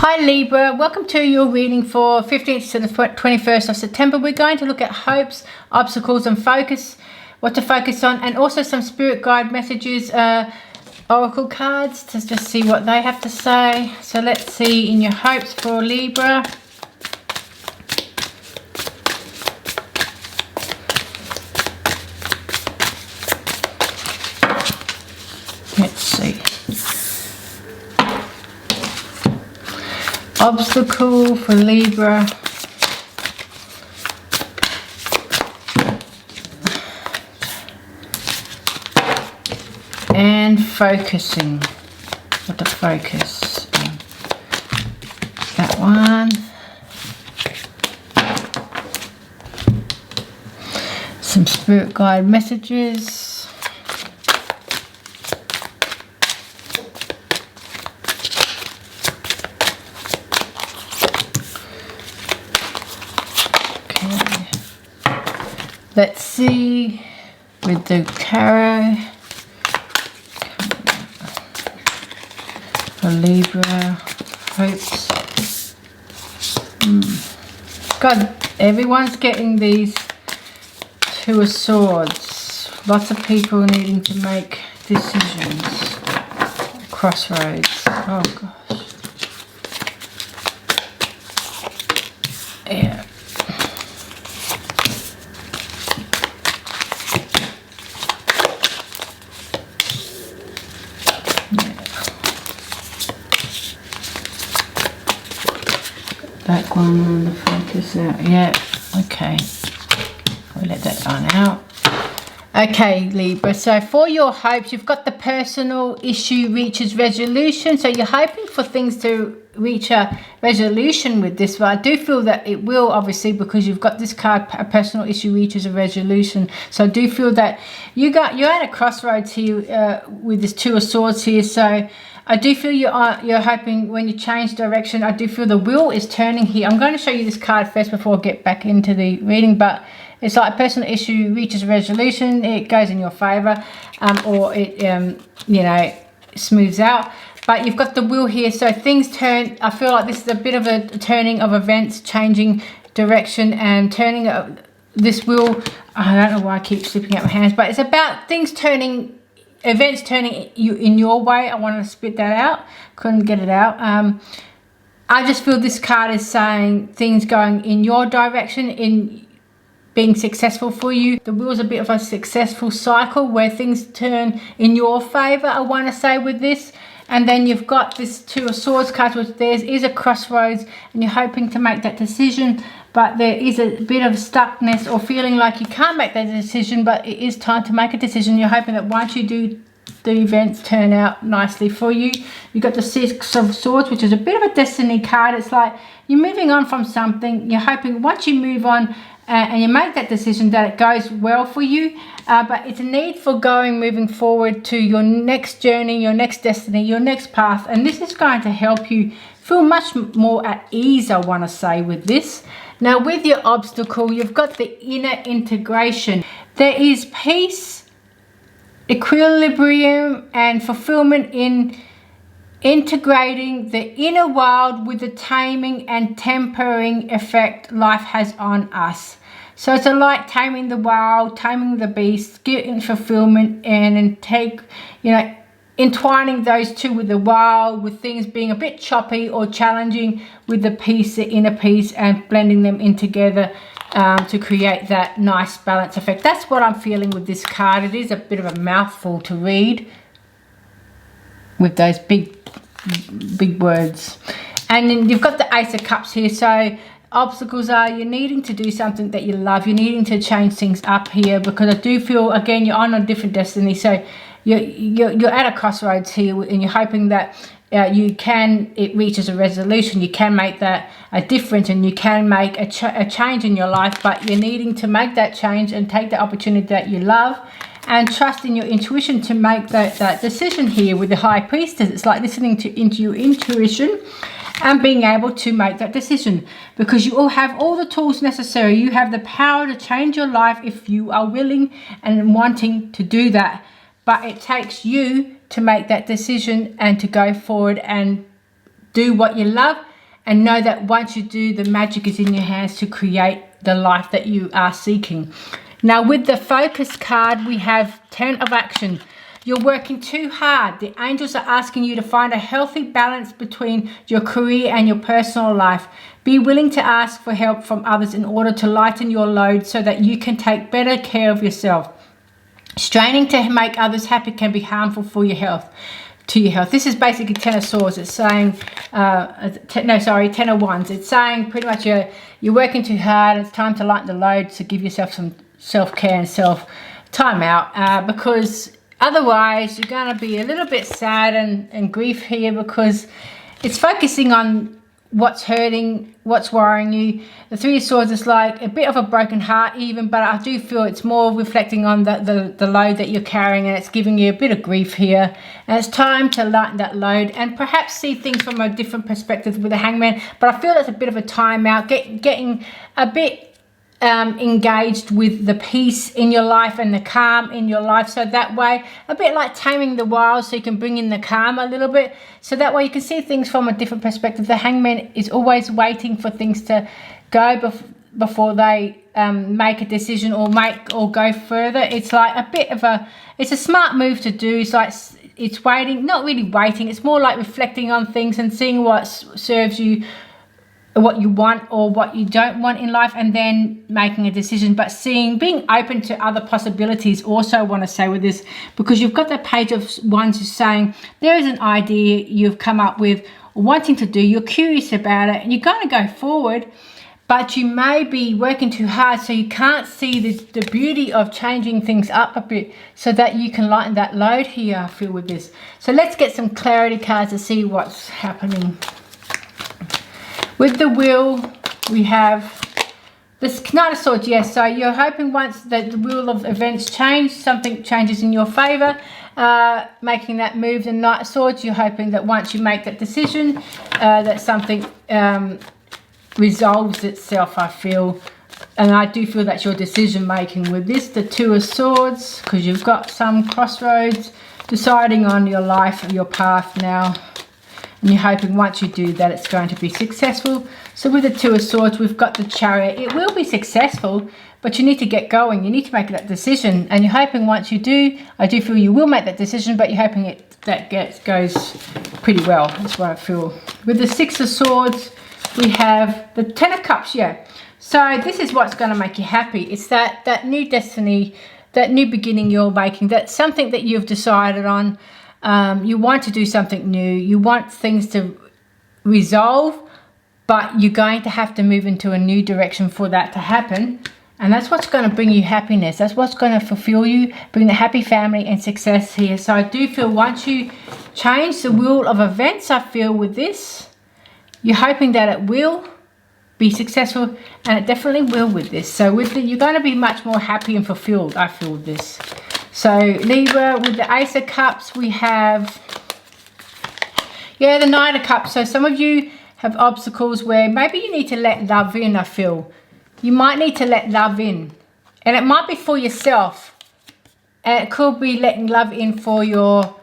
Hi Libra, welcome to your reading for 15th to the 21st of September. We're going to look at hopes, obstacles and focus, what to focus on, and also some spirit guide messages, oracle cards to just see what they have to say. So let's see in your hopes for Libra. Let's see. Obstacle for Libra. And focusing. What to focus on. That one. Some spirit guide messages. Let's see with the tarot for Libra, hopes. God, everyone's getting these Two of Swords. Lots of people needing to make decisions. Crossroads. Oh gosh. Yeah. That one on the focus out. Yeah, okay. We'll let that one out. Okay, Libra. So for your hopes, you've got the personal issue reaches resolution. So you're hoping for things to reach a resolution with this. But I do feel that it will, obviously, because you've got this card, a personal issue reaches a resolution. So I do feel that you're at a crossroads here with this Two of Swords here. So I do feel you're hoping when you change direction. I do feel the wheel is turning here. I'm going to show you this card first before I get back into the reading, but it's like a personal issue reaches a resolution. It goes in your favor, or it you know, smooths out. But you've got the wheel here, so things turn. I feel like this is a bit of a turning of events, changing direction and turning this wheel. I don't know why I keep slipping out my hands, but it's about things turning. Events turning you in your way. I want to spit that out. Couldn't get it out. I just feel this card is saying things going in your direction, in being successful for you. The wheel's a bit of a successful cycle where things turn in your favor, I want to say, with this. And then you've got this Two of Swords card, which there is a crossroads, and you're hoping to make that decision, but there is a bit of stuckness or feeling like you can't make that decision, but it is time to make a decision. You're hoping that once you do, the events turn out nicely for you. You've got the Six of Swords, which is a bit of a destiny card. It's like you're moving on from something. You're hoping once you move on and you make that decision that it goes well for you. But it's a need for moving forward to your next journey, your next destiny, your next path. And this is going to help you feel much more at ease, I want to say, with this. Now, with your obstacle, you've got the inner integration. There is peace, equilibrium, and fulfillment in integrating the inner world with the taming and tempering effect life has on us. So it's like taming the wild, taming the beast, getting fulfillment, and take, you know, entwining those two with the wild, with things being a bit choppy or challenging, with the peace, the inner peace, and blending them in together to create that nice balance effect. That's what I'm feeling with this card. It is a bit of a mouthful to read with those big words. And then you've got the Ace of Cups here. So obstacles are you're needing to do something that you love. You're needing to change things up here, because I do feel, again, you're on a different destiny. So you're at a crossroads here, and you're hoping that it reaches a resolution. You can make that a difference, and you can make a change in your life, but you're needing to make that change and take the opportunity that you love and trust in your intuition to make that decision here with the High Priestess. It's like listening into your intuition and being able to make that decision, because you all have all the tools necessary. You have the power to change your life if you are willing and wanting to do that. But it takes you to make that decision and to go forward and do what you love and know that once you do, the magic is in your hands to create the life that you are seeking. Now with the focus card, we have 10 of action. You're working too hard. The angels are asking you to find a healthy balance between your career and your personal life. Be willing to ask for help from others in order to lighten your load so that you can take better care of yourself. Straining to make others happy can be harmful for your health. To your health. This is basically 10 of swords. It's saying, 10 of wands. It's saying pretty much you're working too hard. It's time to lighten the load, to give yourself some self-care and time out, because otherwise you're going to be a little bit sad and grief here, because it's focusing on what's hurting, what's worrying you. The Three of Swords is like a bit of a broken heart even, but I do feel it's more reflecting on the load that you're carrying, and it's giving you a bit of grief here. And it's time to lighten that load and perhaps see things from a different perspective with the Hangman. But I feel it's a bit of a timeout, getting a bit engaged with the peace in your life and the calm in your life, so that way, a bit like taming the wild, so you can bring in the calm a little bit, so that way you can see things from a different perspective. The Hangman is always waiting for things to go before they make a decision or go further. It's like a bit of it's a smart move to do. It's like it's waiting, not really waiting, it's more like reflecting on things and seeing what serves you, what you want or what you don't want in life, and then making a decision. But being open to other possibilities also, I want to say with this, because you've got the Page of Wands who's saying there is an idea you've come up with or wanting to do, you're curious about it and you're going to go forward, but you may be working too hard, so you can't see the beauty of changing things up a bit so that you can lighten that load here, I feel, with this. So let's get some clarity cards to see what's happening. With the Wheel, we have this Knight of Swords. Yes, so you're hoping once that the wheel of events change, something changes in your favor, making that move. The Knight of Swords, you're hoping that once you make that decision, that something resolves itself, I feel. And I do feel that's your decision making with this. The Two of Swords, because you've got some crossroads, deciding on your life, your path now. And you're hoping once you do that, it's going to be successful. So with the Two of Swords, we've got the Chariot. It will be successful, but you need to get going. You need to make that decision. And you're hoping once you do, I do feel you will make that decision, but you're hoping goes pretty well. That's what I feel. With the Six of Swords, we have the Ten of Cups. Yeah. So this is what's going to make you happy. It's that new destiny, that new beginning you're making. That's something that you've decided on. You want to do something new, you want things to resolve, but you're going to have to move into a new direction for that to happen. And that's what's going to bring you happiness. That's what's going to fulfill you, bring the happy family and success here. So I do feel once you change the wheel of events, I feel with this, you're hoping that it will be successful, and it definitely will with this. So with you're going to be much more happy and fulfilled, I feel, with this. So Libra, with the Ace of Cups, we have, the Nine of Cups. So some of you have obstacles where maybe you need to let love in, I feel. You might need to let love in. And it might be for yourself. And it could be letting love in for your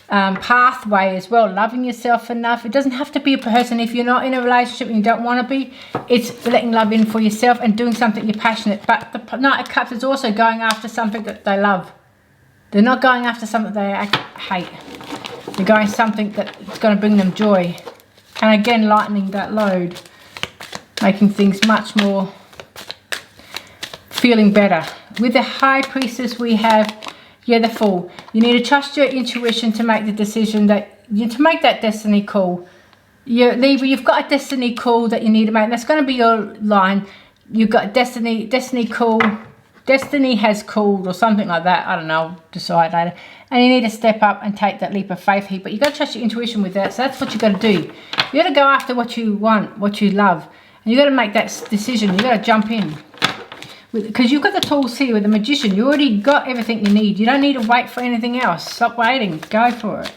pathway as well. Loving yourself enough. It doesn't have to be a person. If you're not in a relationship and you don't want to be, it's letting love in for yourself and doing something you're passionate. But the Knight of Cups is also going after something that they love. They're not going after something they hate. They're going something that's going to bring them joy. And again, lightening that load. Making things much more, feeling better. With the High Priestess, we have, the Fool. You need to trust your intuition to make the decision, to make that destiny call. Libra, you've got a destiny call that you need to make. That's going to be your line. You've got destiny call. Destiny has called, or something like that. I don't know, decide later. And you need to step up and take that leap of faith here. But you've got to trust your intuition with that. So that's what you've got to do. You've got to go after what you want, what you love. And you've got to make that decision. You've got to jump in. Because you've got the tools here with the Magician. You already got everything you need. You don't need to wait for anything else. Stop waiting. Go for it.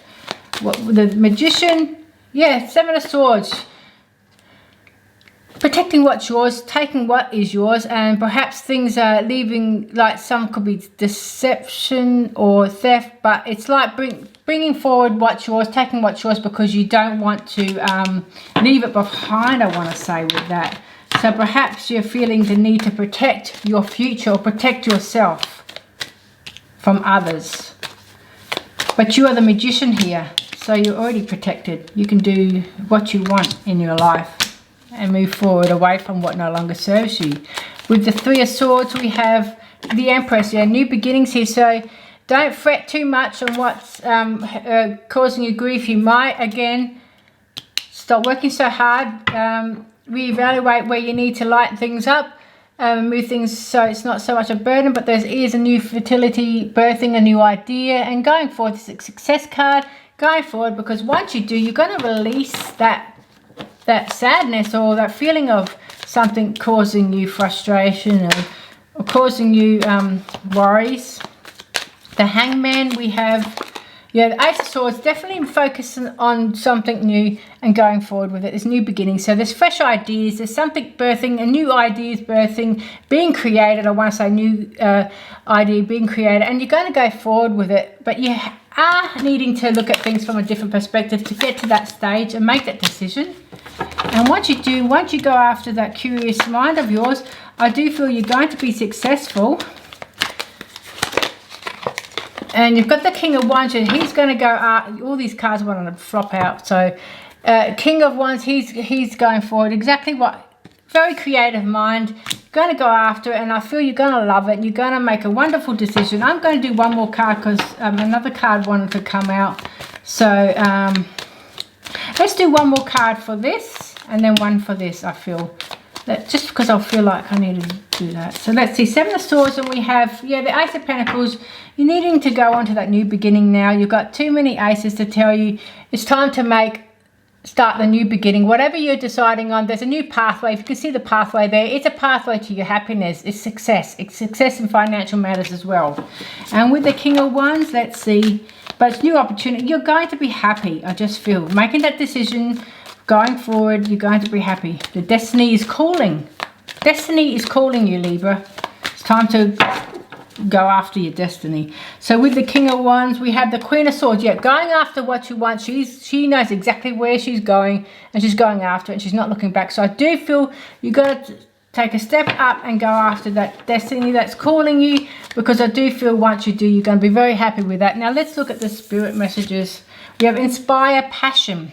With the Magician, Seven of Swords. protecting what's yours, taking what is yours, and perhaps things are leaving, like some could be deception or theft, but it's like bringing forward what's yours, taking what's yours because you don't want to leave it behind, I want to say with that. So perhaps you're feeling the need to protect your future or protect yourself from others. But you are the magician here, so you're already protected. You can do what you want in your life and move forward away from what no longer serves you. With the Three of Swords, we have the Empress. Yeah, new beginnings here. So don't fret too much on what's causing you grief. You might, again, stop working so hard. Reevaluate where you need to lighten things up. Move things so it's not so much a burden, but there is a new fertility, birthing a new idea, and going forward, this is a success card. Going forward, because once you do, you're going to release that sadness or that feeling of something causing you frustration or causing you worries. The Hangman, we have, yeah, the Ace of Swords, definitely focusing on something new and going forward with it. There's new beginnings. So there's fresh ideas. There's something birthing, a new ideas birthing, being created. I want to say new idea being created, and you're going to go forward with it. But you are needing to look at things from a different perspective to get to that stage and make that decision. And once you do, once you go after that curious mind of yours, I do feel you're going to be successful. And you've got the King of Wands, and he's going to go out. All these cards want to flop out. So King of Wands, he's going forward. Exactly what, very creative mind. Going to go after it, and I feel you're going to love it. You're going to make a wonderful decision. I'm going to do one more card because another card wanted to come out. So let's do one more card for this and then one for this, I feel. Just because I feel like I need to do that. So let's see, Seven of Swords, and we have, yeah, the Ace of Pentacles. You're needing to go on to that new beginning now. You've got too many aces to tell you it's time to start the new beginning. Whatever you're deciding on, there's a new pathway. If you can see the pathway there, it's a pathway to your happiness. It's success. It's success in financial matters as well. And with the King of Wands, let's see, but it's new opportunity. You're going to be happy, I just feel. Making that decision, going forward, you're going to be happy. The destiny is calling. Destiny is calling you, Libra. It's time to go after your destiny. So with the King of Wands, we have the Queen of Swords. Yeah, going after what you want. She knows exactly where she's going, and she's going after it, and she's not looking back. So I do feel you got to take a step up and go after that destiny that's calling you, because I do feel once you do, you're going to be very happy with that. Now let's look at the spirit messages. We have Inspire Passion.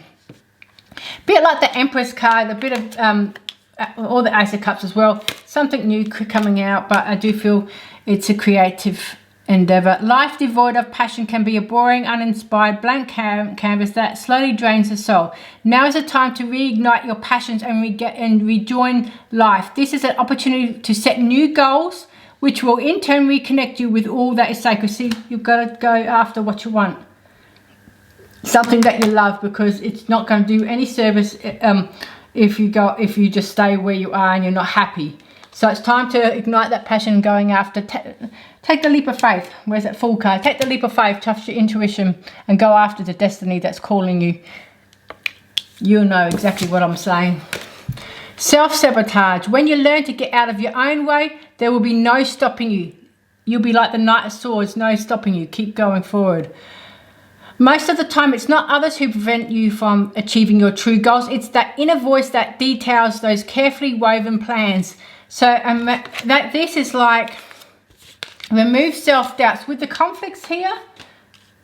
Bit like the Empress card, a bit of all the Ace of Cups as well. Something new coming out, but I do feel it's a creative endeavor. Life devoid of passion can be a boring, uninspired, blank canvas that slowly drains the soul. Now is the time to reignite your passions and rejoin life. This is an opportunity to set new goals, which will in turn reconnect you with all that is sacred. See, you've got to go after what you want. Something that you love, because it's not going to do any service if you just stay where you are and you're not happy. So it's time to ignite that passion going after. Take the leap of faith. Where's that Fool card? Take the leap of faith, trust your intuition, and go after the destiny that's calling you. You'll know exactly what I'm saying. Self-sabotage. When you learn to get out of your own way, there will be no stopping you. You'll be like the Knight of Swords, no stopping you. Keep going forward. Most of the time, it's not others who prevent you from achieving your true goals. It's that inner voice that details those carefully woven plans. So this is like remove self-doubts. With the conflicts here,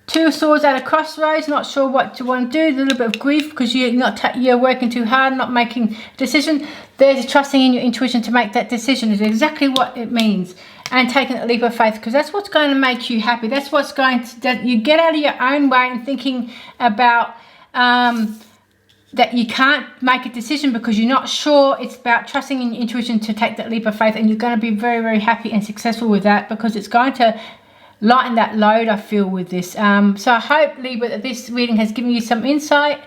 Two of Swords at a crossroads, not sure what you want to do, a little bit of grief because you're working too hard, not making a decision. There's trusting in your intuition to make that decision is exactly what it means. And taking a leap of faith, because that's what's going to make you happy. That's what's going to, you get out of your own way and thinking about that you can't make a decision because you're not sure. It's about trusting in your intuition to take that leap of faith, and you're going to be very, very happy and successful with that, because it's going to lighten that load, I feel, with this. So I hope, Libra, that this reading has given you some insight.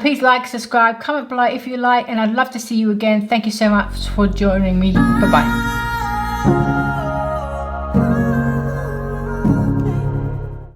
Please like, subscribe, comment below if you like, and I'd love to see you again. Thank you so much for joining me. Bye-bye.